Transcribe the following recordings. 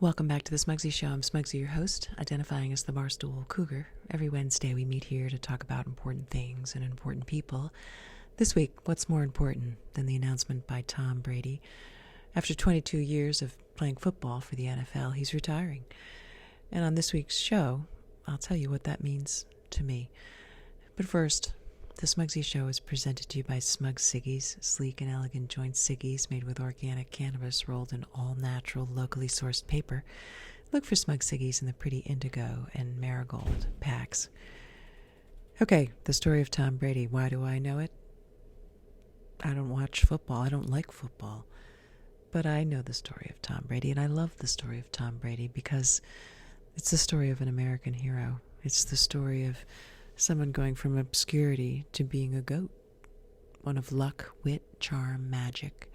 Welcome back to the Smugsy Show. I'm Smugsy, your host, identifying as the Barstool Cougar. Every Wednesday we meet here to talk about important things and important people. This week, what's more important than the announcement by Tom Brady? After 22 years of playing football for the NFL, he's retiring. And on this week's show, I'll tell you what that means to me. But first, the Smugsy Show is presented to you by Smug Ciggies, sleek and elegant joint ciggies made with organic cannabis rolled in all-natural, locally sourced paper. Look for Smug Ciggies in the pretty indigo and marigold packs. Okay, the story of Tom Brady. Why do I know it? I don't watch football. I don't like football. But I know the story of Tom Brady, and I love the story of Tom Brady because it's the story of an American hero. It's the story of someone going from obscurity to being a GOAT. One of luck, wit, charm, magic.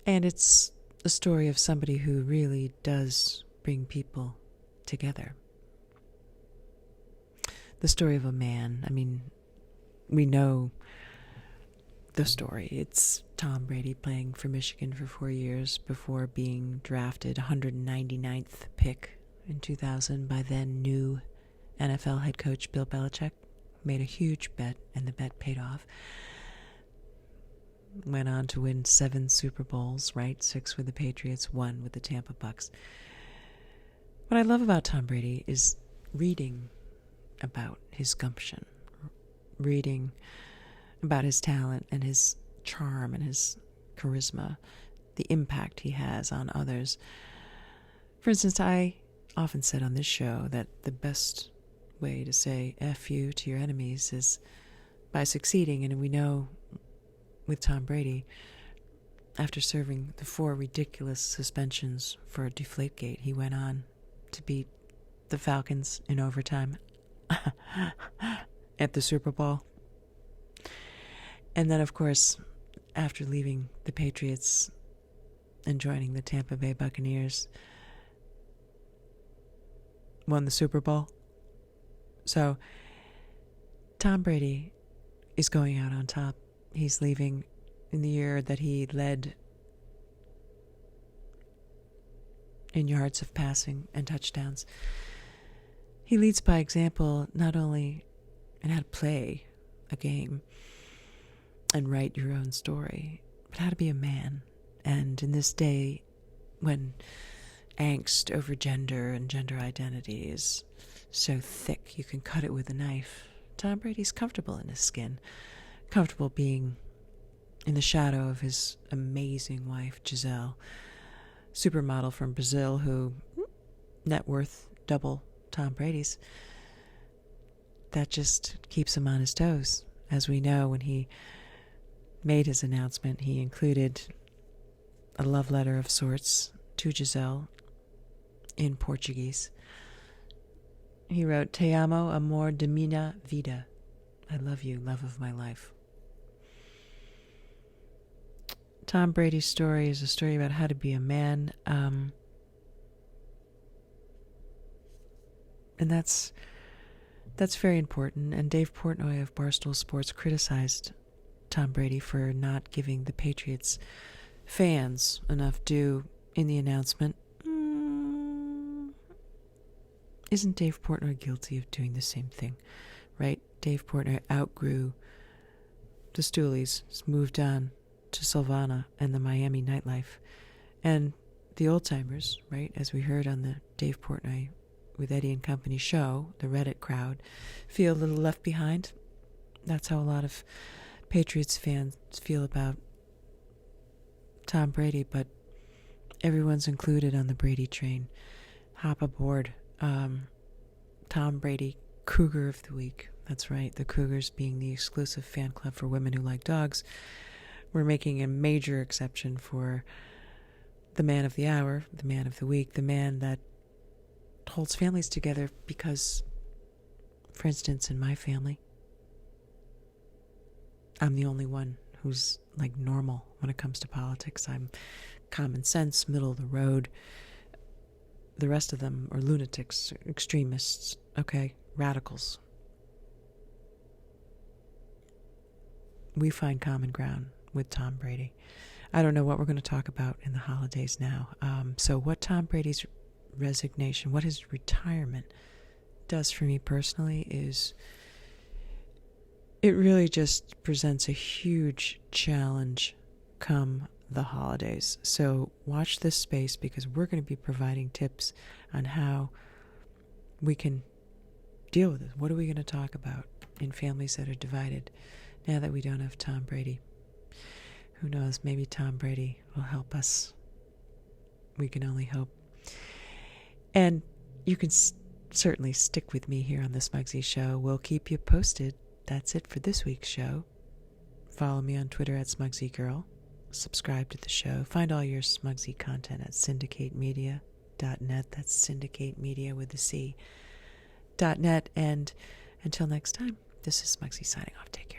And it's the story of somebody who really does bring people together. The story of a man. I mean, we know the story. It's Tom Brady playing for Michigan for 4 years before being drafted 199th pick in 2000 by then new NFL head coach Bill Belichick. Made a huge bet, and the bet paid off. Went on to win 7 Super Bowls, right? 6 with the Patriots, 1 with the Tampa Bucks. What I love about Tom Brady is reading about his gumption, reading about his talent and his charm and his charisma, the impact he has on others. For instance, I often said on this show that the best way to say F you to your enemies is by succeeding. And we know with Tom Brady, after serving the 4 ridiculous suspensions for Deflategate, he went on to beat the Falcons in overtime at the Super Bowl. And then, of course, after leaving the Patriots and joining the Tampa Bay Buccaneers, won the Super Bowl. So, Tom Brady is going out on top. He's leaving in the year that he led in yards of passing and touchdowns. He leads by example, not only in how to play a game and write your own story, but how to be a man. And in this day when angst over gender and gender identity is so thick you can cut it with a knife, Tom Brady's comfortable in his skin, comfortable being in the shadow of his amazing wife, Giselle, supermodel from Brazil who net worth double Tom Brady's. That just keeps him on his toes. As we know, when he made his announcement, he included a love letter of sorts to Giselle in Portuguese. He wrote, "Te amo, amor de minha vida." I love you, love of my life. Tom Brady's story is a story about how to be a man. And that's very important. And Dave Portnoy of Barstool Sports criticized Tom Brady for not giving the Patriots fans enough due in the announcement. Isn't Dave Portnoy guilty of doing the same thing? Right? Dave Portnoy outgrew the Stoolies, moved on to Silvana and the Miami nightlife. And the old-timers, right, as we heard on the Dave Portnoy with Eddie and Company show, the Reddit crowd, feel a little left behind. That's how a lot of Patriots fans feel about Tom Brady, but everyone's included on the Brady train. Hop aboard. Tom Brady, Cougar of the Week. That's right, the Cougars being the exclusive fan club for women who like dogs. We're making a major exception for the man of the hour, the man of the week, the man that holds families together because, for instance, in my family, I'm the only one who's like normal when it comes to politics. I'm common sense, middle of the road. The rest of them are lunatics, extremists, okay, radicals. We find common ground with Tom Brady. I don't know what we're going to talk about in the holidays now. So what Tom Brady's resignation, what his retirement does for me personally is it really just presents a huge challenge come the holidays. So watch this space, because we're going to be providing tips on how we can deal with it. What are we going to talk about in families that are divided now that we don't have Tom Brady? Who knows? Maybe Tom Brady will help us. We can only hope. And you can certainly stick with me here on the Smugsy Show. We'll keep you posted. That's it for this week's show. Follow me on Twitter at SmugsyGirl. Subscribe to the show. Find all your Smugsy content at syndicatemedia.net. That's Syndicate Media with a C. .net. And until next time, this is Smugsy signing off. Take care.